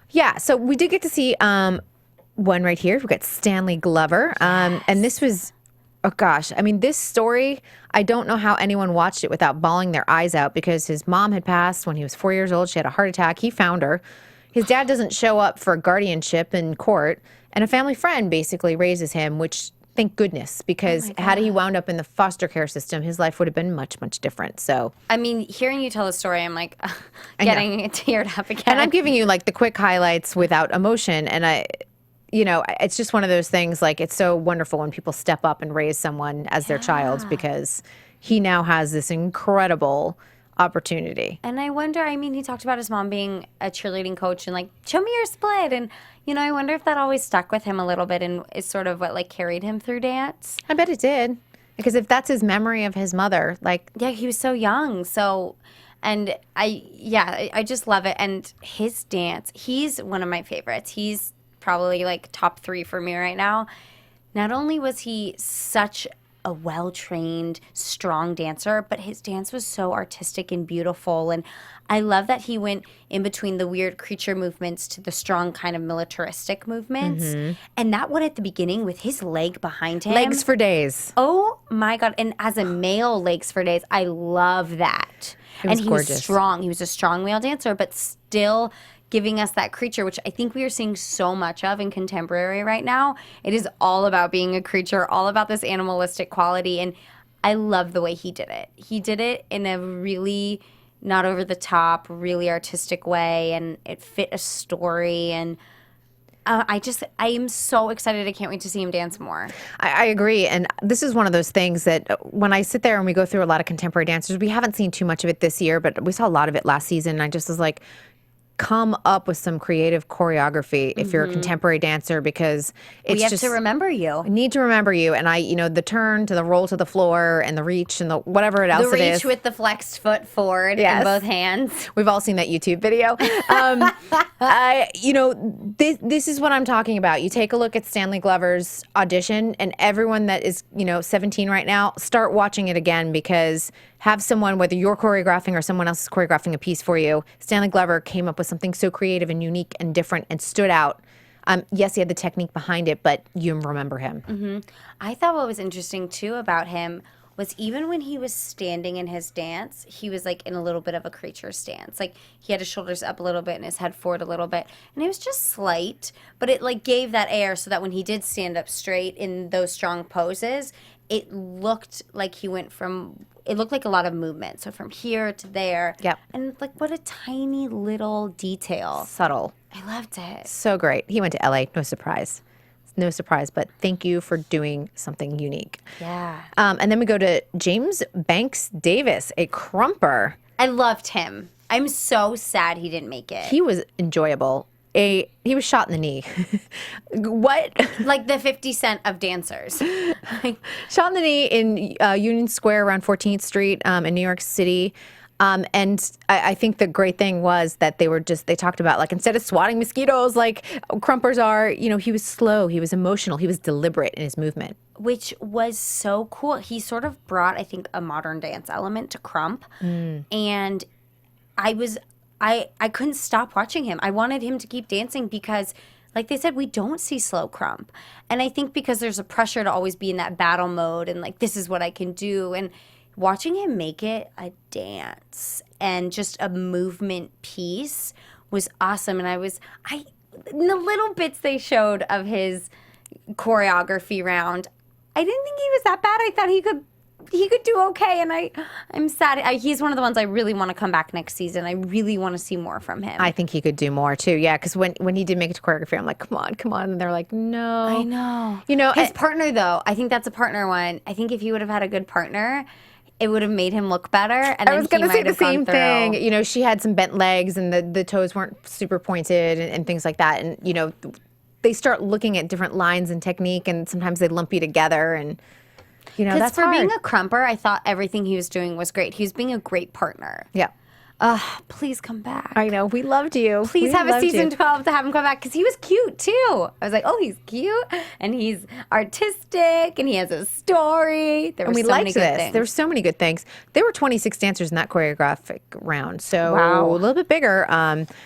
Yeah, so we did get to see one right here. We got Stanley Glover. And this was, oh gosh, I mean, this story, I don't know how anyone watched it without bawling their eyes out because his mom had passed when he was 4 years old. She had a heart attack. He found her. His dad doesn't show up for guardianship in court, and a family friend basically raises him, which thank goodness, because had he wound up in the foster care system, his life would have been much, much different. So, I mean, hearing you tell the story, I'm like getting teared up again. And I'm giving you like the quick highlights without emotion, and it's just one of those things. Like it's so wonderful when people step up and raise someone as their child because he now has this incredible opportunity. And I wonder, I mean, he talked about his mom being a cheerleading coach and like, show me your split. And, I wonder if that always stuck with him a little bit and is sort of what like carried him through dance. I bet it did. Because if that's his memory of his mother, like. Yeah, he was so young. So, and I just love it. And his dance, he's one of my favorites. He's probably like top 3 for me right now. Not only was he such a well-trained, strong dancer, but his dance was so artistic and beautiful. And I love that he went in between the weird creature movements to the strong kind of militaristic movements. Mm-hmm. And that one at the beginning with his leg behind him. Legs for days. Oh my God. And as a male, legs for days, I love that. And he was strong. He was a strong male dancer, but still giving us that creature, which I think we are seeing so much of in contemporary right now. It is all about being a creature, all about this animalistic quality. And I love the way he did it. He did it in a really not over the top, really artistic way. And it fit a story. And I am so excited. I can't wait to see him dance more. I agree. And this is one of those things that when I sit there and we go through a lot of contemporary dancers, we haven't seen too much of it this year, but we saw a lot of it last season. And I just was like, come up with some creative choreography if you're a contemporary dancer, because it's we have just to remember you. I need to remember you. And the turn to the roll to the floor and the reach and the whatever else The it is. reach with the flexed foot forward in both hands. We've all seen that YouTube video. This is what I'm talking about. You take a look at Stanley Glover's audition, and everyone that is, 17 right now, start watching it again, because have someone, whether you're choreographing or someone else is choreographing a piece for you, Stanley Glover came up with something so creative and unique and different and stood out. Yes, he had the technique behind it, but you remember him. Mm-hmm. I thought what was interesting, too, about him was even when he was standing in his dance, he was like in a little bit of a creature stance. Like he had his shoulders up a little bit and his head forward a little bit. And it was just slight, but it like gave that air so that when he did stand up straight in those strong poses, it looked like he went from, it looked like a lot of movement. So from here to there. Yep. And like what a tiny little detail. Subtle. I loved it. So great. He went to LA. No surprise. No surprise, but thank you for doing something unique. Yeah. And then we go to James Banks Davis, a crumper. I loved him. I'm so sad he didn't make it. He was enjoyable. He was shot in the knee. What? Like the 50 Cent of dancers. Shot in the knee in Union Square around 14th Street in New York City. And I think the great thing was that they talked about, like, instead of swatting mosquitoes like crumpers are, he was slow, he was emotional, he was deliberate in his movement. Which was so cool. He sort of brought, I think, a modern dance element to crump. And I couldn't stop watching him. I wanted him to keep dancing because, like they said, we don't see slow crump. And I think because there's a pressure to always be in that battle mode and, like, this is what I can do. And watching him make it a dance and just a movement piece was awesome. And in the little bits they showed of his choreography round, I didn't think he was that bad. I thought he could do okay. And I'm sad. He's one of the ones I really want to come back next season. I really want to see more from him. I think he could do more too. Yeah, because when he did make it to choreography, I'm like, come on. And they're like, no. I know. His partner, though, I think that's a partner one. I think if he would have had a good partner, it would have made him look better. And I was going to say the same thing. She had some bent legs and the toes weren't super pointed and things like that. And, they start looking at different lines and technique and sometimes they lump you together and, that's for hard. being a crumper, I thought everything he was doing was great. He was being a great partner. Yeah. Please come back. I know. We loved you. Please have a season 12 to have him come back because he was cute too. I was like, oh, he's cute and he's artistic and he has a story. There were and we so liked many good this. things. There were so many good things. There were 26 dancers in that choreographic round, so Wow. a little bit bigger.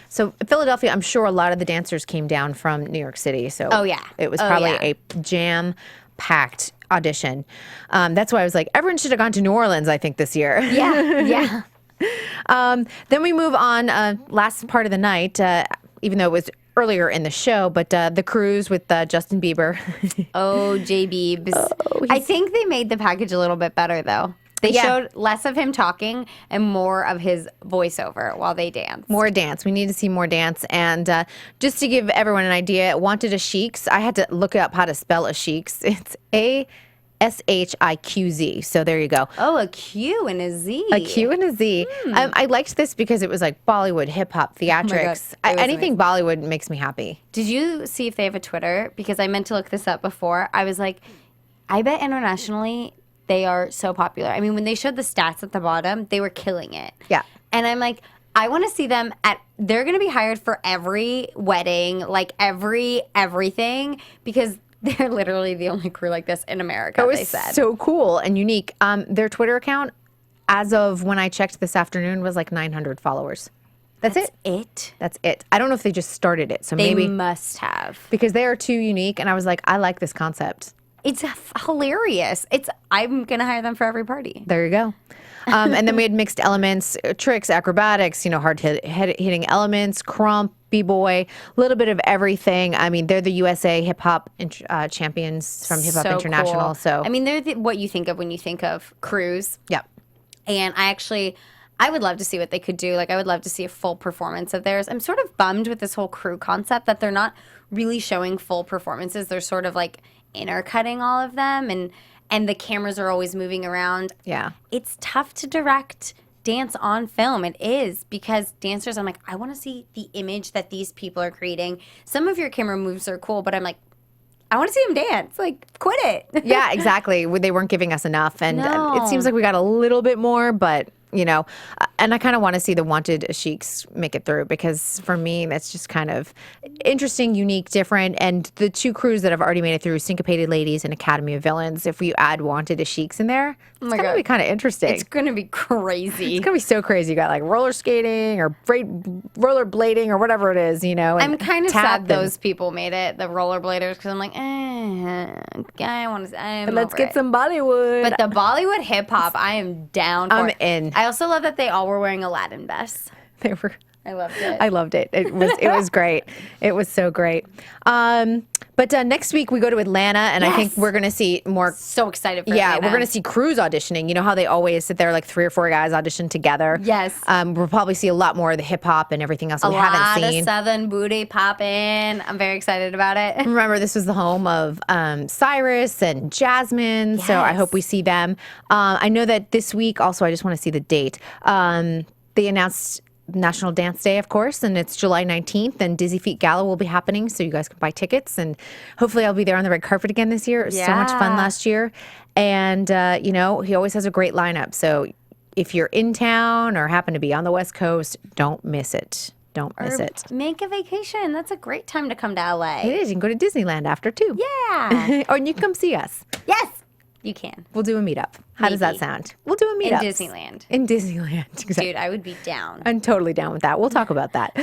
So Philadelphia, I'm sure a lot of the dancers came down from New York City. So Oh, yeah. it was Oh, probably yeah. a jam-packed audition. That's why I was like, everyone should have gone to New Orleans, I think, this year. Yeah. Then we move on, last part of the night, even though it was earlier in the show, but the cruise with Justin Bieber. Oh, J-Beebs. I think they made the package a little bit better, though. They showed less of him talking and more of his voiceover while they danced. More dance. We need to see more dance. And just to give everyone an idea, wanted a Sheiks. I had to look up how to spell a Sheiks. It's ASHIQZ. So there you go. Oh, a Q and a Z. A Q and a Z. I liked this because it was like Bollywood, hip hop, theatrics. God. It was Anything Bollywood makes me happy. Did you see if they have a Twitter? Because I meant to look this up before. I was like, I bet internationally they are so popular. I mean, when they showed the stats at the bottom, they were killing it. Yeah. And I'm like, I want to see them they're going to be hired for every wedding, like everything, because they're literally the only crew like this in America, It they was said. so cool and unique. Their Twitter account, as of when I checked this afternoon, was like 900 followers. That's it. That's it. I don't know if they just started it. So They maybe must have. because they are too unique. And I was like, I like this concept. It's hilarious. I'm going to hire them for every party. There you go. And then we had mixed elements, tricks, acrobatics, hard hitting elements, crump, b-boy, a little bit of everything. I mean, they're the USA hip hop champions from Hip Hop So International. cool. So I mean, they're what you think of when you think of crews. yeah. And I would love to see what they could do. Like, I would love to see a full performance of theirs. I'm sort of bummed with this whole crew concept that they're not really showing full performances. They're sort of like intercutting all of them, and the cameras are always moving around. Yeah. It's tough to direct dance on film. It is, because dancers, I'm like, I want to see the image that these people are creating. Some of your camera moves are cool, but I'm like, I want to see them dance. Like, quit it. Yeah, exactly. They weren't giving us enough. And No. it seems like we got a little bit more, but you know, and I kind of want to see the Wanted Sheiks make it through, because for me, that's just kind of interesting, unique, different. And the two crews that have already made it through, Syncopated Ladies and Academy of Villains, if we add Wanted Sheiks in there, it's going to be kind of interesting. It's going to be crazy. It's going to be so crazy. You got like roller skating or roller blading or whatever it is, you know. I'm kind of sad those people made it, the rollerbladers, because I'm like, I want to. Let's get some Bollywood. But the Bollywood hip hop, I am down for. I'm in. I also love that they all were wearing Aladdin vests. They were. I loved it. I loved it. It was great. It was so great. But next week we go to Atlanta, and I think we're going to see more. So excited for Yeah, Atlanta. we're going to see crews auditioning. You know how they always sit there like 3 or 4 guys audition together? Yes. We'll probably see a lot more of the hip hop and everything else we haven't A lot seen. of Southern booty popping. I'm very excited about it. Remember, this was the home of Cyrus and Jasmine, so I hope we see them. I know that this week, also, I just want to see the date. They announced National Dance Day, of course, and it's July 19th, and Dizzy Feet Gala will be happening, so you guys can buy tickets, and hopefully I'll be there on the red carpet again this year. It was so much fun last year, and, you know, he always has a great lineup, so if you're in town or happen to be on the West Coast, don't miss it. Don't miss it. Make a vacation. That's a great time to come to LA. It is. You can go to Disneyland after, too. Yeah. Or you can come see us. Yes. You can. We'll do a meetup. How does that Maybe. sound? We'll do a In meetup. Disneyland. In Disneyland. Exactly. Dude, I would be down. I'm totally down with that. We'll talk about that.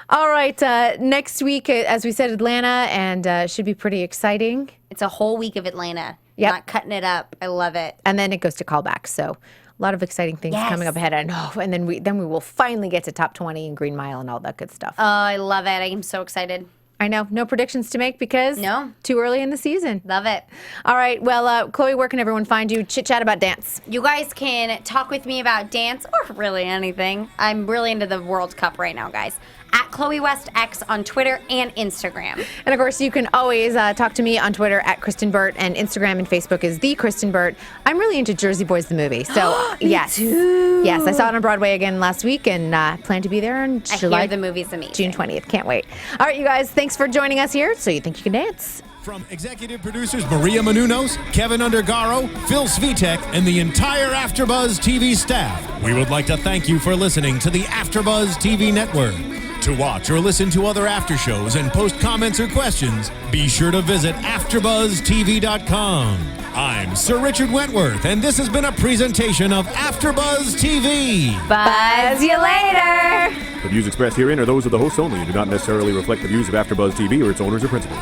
All right. Next week, as we said, Atlanta, and should be pretty exciting. It's a whole week of Atlanta. Yep. Not cutting it up. I love it. And then it goes to callbacks. So a lot of exciting things coming up ahead. And then we will finally get to top 20 and Green Mile and all that good stuff. Oh, I love it. I am so excited. I know. No predictions to make because too early in the season. Love it. All right. Well, Chloe, where can everyone find you? Chit chat about dance. You guys can talk with me about dance or really anything. I'm really into the World Cup right now, guys. At Chloe West X on Twitter and Instagram. And of course, you can always talk to me on Twitter at Kristyn Burtt, and Instagram and Facebook is the Kristyn Burtt. I'm really into Jersey Boys the movie, so yes, yes, I saw it on Broadway again last week, and plan to be there on July. I hear the movie's amazing. June 20th. Can't wait. All right, you guys, thanks for joining us here. So you think you can dance? From executive producers Maria Menounos, Kevin Undergaro, Phil Svitek, and the entire AfterBuzz TV staff, we would like to thank you for listening to the AfterBuzz TV network. To watch or listen to other after shows and post comments or questions, be sure to visit AfterBuzzTV.com. I'm Sir Richard Wentworth, and this has been a presentation of AfterBuzz TV. Buzz you later. The views expressed herein are those of the hosts only and do not necessarily reflect the views of AfterBuzz TV or its owners or principals.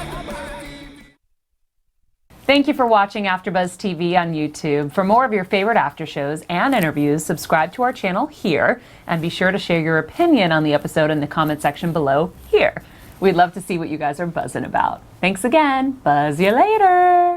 Thank you for watching AfterBuzz TV on YouTube. For more of your favorite after shows and interviews, subscribe to our channel here, and be sure to share your opinion on the episode in the comment section below here. We'd love to see what you guys are buzzing about. Thanks again. Buzz you later.